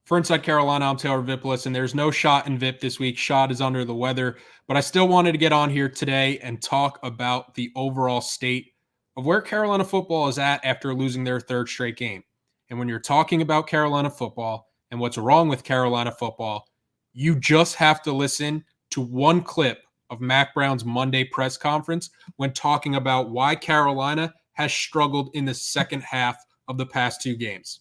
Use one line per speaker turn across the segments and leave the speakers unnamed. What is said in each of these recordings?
For Inside Carolina, I'm Taylor Vippolis, and there's no Shot in Vip this week. Shot is under the weather, but I still wanted to get on here today and talk about the overall state of where Carolina football is at after losing their third straight game. And when you're talking about Carolina football and what's wrong with Carolina football, you just have to listen to one clip of Mack Brown's Monday press conference when talking about why Carolina has struggled in the second half of the past two games.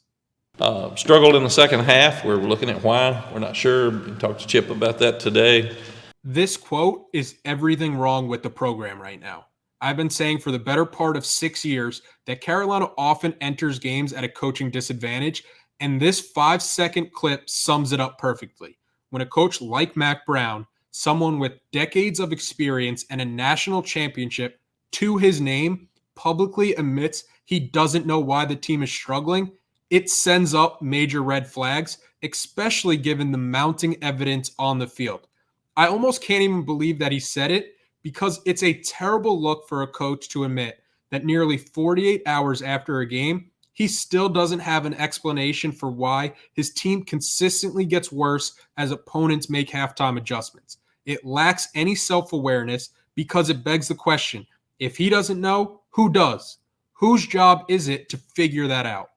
Struggled in the second half. We're looking at why. We're not sure. We talked to Chip about that today.
This quote is everything wrong with the program right now. I've been saying for the better part of 6 years that Carolina often enters games at a coaching disadvantage, and this 5-second clip sums it up perfectly. When a coach like Mack Brown, someone with decades of experience and a national championship to his name, publicly admits he doesn't know why the team is struggling, it sends up major red flags, especially given the mounting evidence on the field. I almost can't even believe that he said it because it's a terrible look for a coach to admit that nearly 48 hours after a game, he still doesn't have an explanation for why his team consistently gets worse as opponents make halftime adjustments. It lacks any self-awareness because it begs the question, if he doesn't know, who does? Whose job is it to figure that out?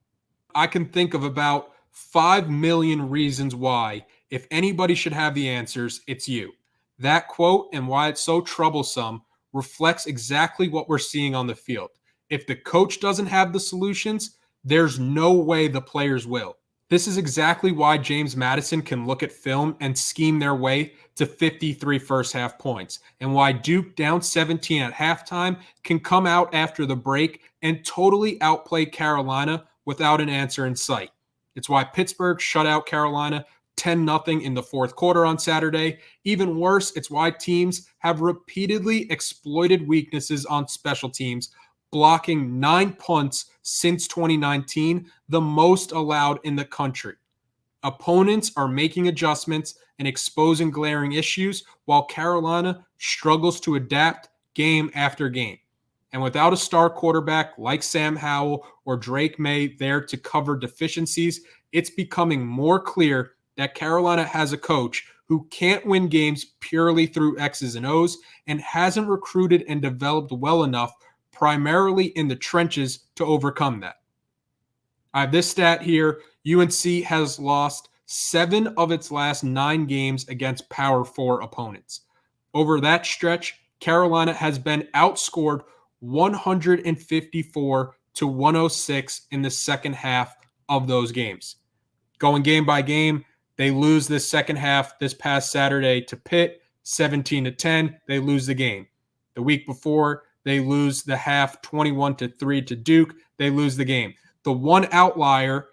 I can think of about 5 million reasons why, if anybody should have the answers, it's you. That quote and why it's so troublesome reflects exactly what we're seeing on the field. If the coach doesn't have the solutions, there's no way the players will. This is exactly why James Madison can look at film and scheme their way to 53 first half points, and why Duke, down 17 at halftime, can come out after the break and totally outplay Carolina without an answer in sight. It's why Pittsburgh shut out Carolina 10-0 in the fourth quarter on Saturday. Even worse, it's why teams have repeatedly exploited weaknesses on special teams, blocking 9 punts since 2019, the most allowed in the country. Opponents are making adjustments and exposing glaring issues, while Carolina struggles to adapt game after game. And without a star quarterback like Sam Howell or Drake May there to cover deficiencies, it's becoming more clear that Carolina has a coach who can't win games purely through X's and O's and hasn't recruited and developed well enough, primarily in the trenches, to overcome that. I have this stat here. UNC has lost 7 of its last 9 games against Power 4 opponents. Over that stretch, Carolina has been outscored 154 to 106 in the second half of those games. Going game by game, they lose this second half this past Saturday to Pitt, 17-10. They lose the game. The week before, they lose the half 21-3 to Duke. They lose the game. The one outlier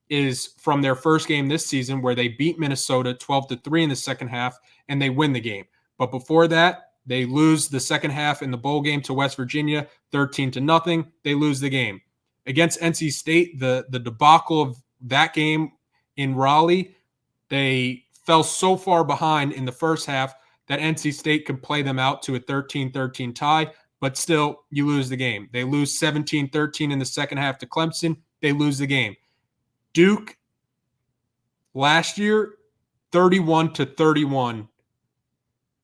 is from their first game this season where they beat Minnesota 12-3 in the second half and they win the game. But before that, they lose the second half in the bowl game to West Virginia, 13-0. They lose the game. Against NC State, the debacle of that game in Raleigh, they fell so far behind in the first half that NC State could play them out to a 13-13 tie, but still, you lose the game. They lose 17-13 in the second half to Clemson. They lose the game. Duke, last year, 31-31.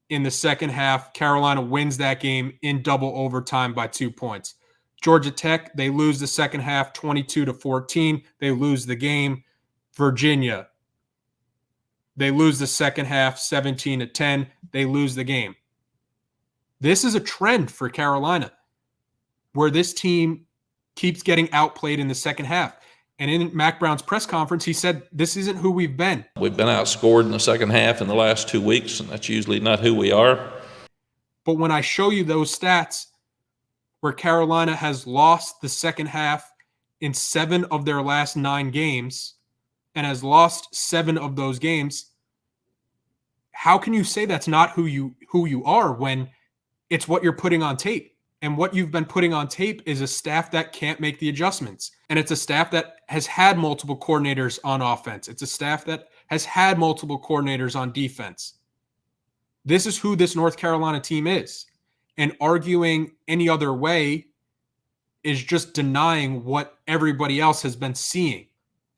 In the second half, Carolina wins that game in double overtime by 2 points. Georgia Tech, they lose the second half 22-14. They lose the game. Virginia, they lose the second half 17-10. They lose the game. This is a trend for Carolina where this team keeps getting outplayed in the second half. And in Mack Brown's press conference, he said, this isn't who we've been.
We've been outscored in the second half in the last 2 weeks, and that's usually not who we are.
But when I show you those stats where Carolina has lost the second half in 7 of their last 9 games and has lost 7 of those games, how can you say that's not who you are when it's what you're putting on tape? And what you've been putting on tape is a staff that can't make the adjustments. And it's a staff that has had multiple coordinators on offense. It's a staff that has had multiple coordinators on defense. This is who this North Carolina team is. And arguing any other way is just denying what everybody else has been seeing.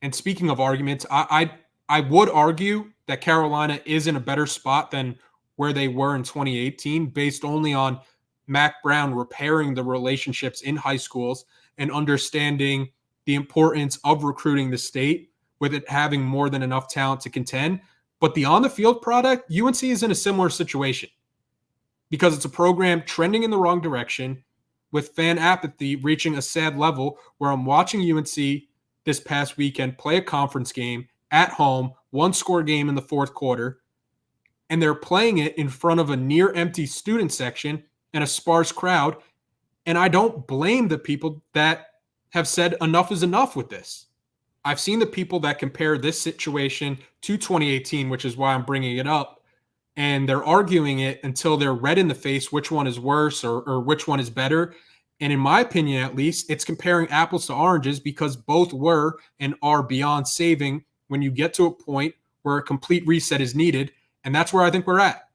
And speaking of arguments, I I would argue that Carolina is in a better spot than where they were in 2018 based only on Mack Brown repairing the relationships in high schools and understanding the importance of recruiting the state with it having more than enough talent to contend. But the on the field product, UNC is in a similar situation because it's a program trending in the wrong direction with fan apathy reaching a sad level where I'm watching UNC this past weekend play a conference game at home, one-score game in the fourth quarter, and they're playing it in front of a near empty student section and a sparse crowd. And I don't blame the people that have said enough is enough with this. I've seen the people that compare this situation to 2018, which is why I'm bringing it up, and they're arguing it until they're red in the face which one is worse or which one is better. And in my opinion, at least, it's comparing apples to oranges because both were and are beyond saving when you get to a point where a complete reset is needed. And that's where I think we're at.